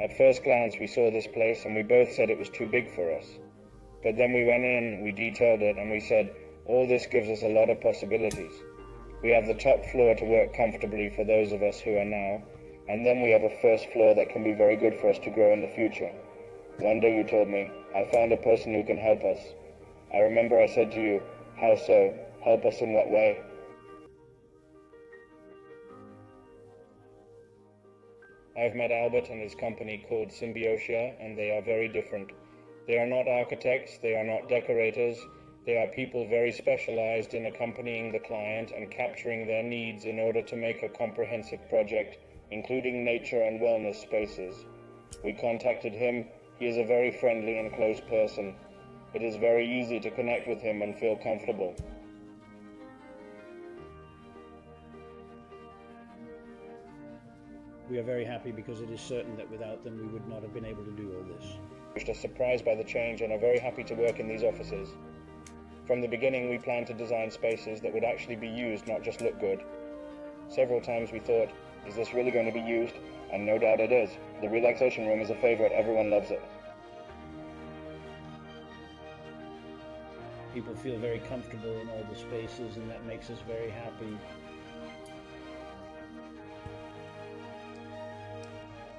At first glance, we saw this place and we both said it was too big for us. But then we went in, we detailed it, and we said, all this gives us a lot of possibilities. We have the top floor to work comfortably for those of us who are now, and then we have a first floor that can be very good for us to grow in the future. One day you told me, I found a person who can help us. I remember I said to you, how so? Help us in what way? I've met Albert and his company called Simbiotia, and they are very different. They are not architects, they are not decorators, they are people very specialized in accompanying the client and capturing their needs in order to make a comprehensive project, including nature and wellness spaces. We contacted him. He is a very friendly and close person. It is very easy to connect with him and feel comfortable. We are very happy because it is certain that without them we would not have been able to do all this. We are surprised by the change and are very happy to work in these offices. From the beginning we planned to design spaces that would actually be used, not just look good. Several times we thought, is this really going to be used? And no doubt it is. The relaxation room is a favorite, everyone loves it. People feel very comfortable in all the spaces, and that makes us very happy.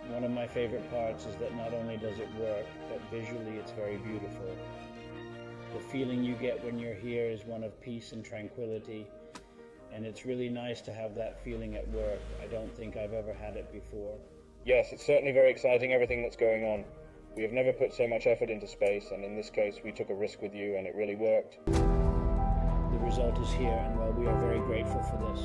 One of my favorite parts is that not only does it work, but visually it's very beautiful. The feeling you get when you're here is one of peace and tranquility, and it's really nice to have that feeling at work. I don't think I've ever had it before. Yes, it's certainly very exciting, everything that's going on. We have never put so much effort into space, and in this case we took a risk with you and it really worked. The result is here, and well, we are very grateful for this.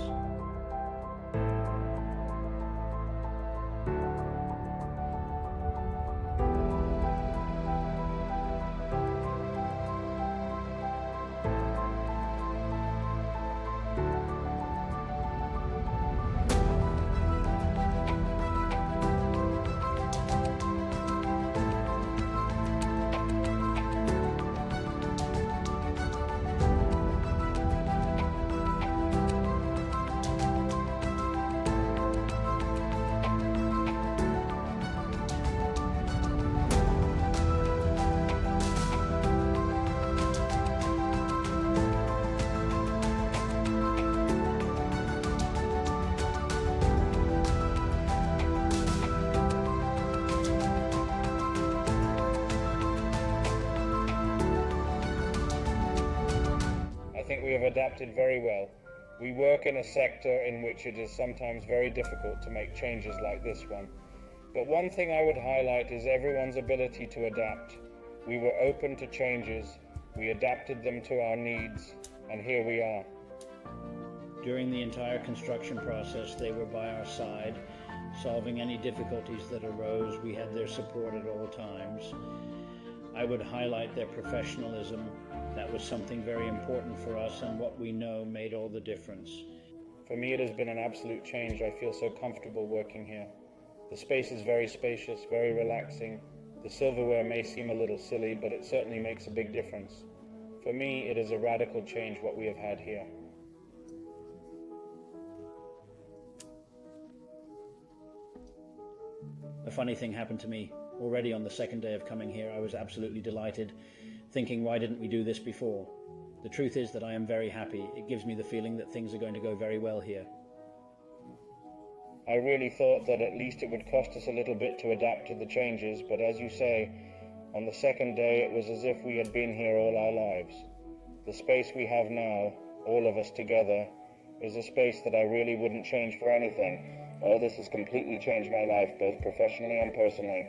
I think we have adapted very well. We work in a sector in which it is sometimes very difficult to make changes like this one. But one thing I would highlight is everyone's ability to adapt. We were open to changes, we adapted them to our needs, and here we are. During the entire construction process, they were by our side, solving any difficulties that arose. We had their support at all times. I would highlight their professionalism. That was something very important for us, and what we know made all the difference. For me, it has been an absolute change. I feel so comfortable working here. The space is very spacious, very relaxing. The silverware may seem a little silly, but it certainly makes a big difference. For me, it is a radical change what we have had here. A funny thing happened to me. Already on the second day of coming here, I was absolutely delighted, thinking, why didn't we do this before? The truth is that I am very happy. It gives me the feeling that things are going to go very well here. I really thought that at least it would cost us a little bit to adapt to the changes, but as you say, on the second day it was as if we had been here all our lives. The space we have now, all of us together, is a space that I really wouldn't change for anything. Oh, this has completely changed my life, both professionally and personally.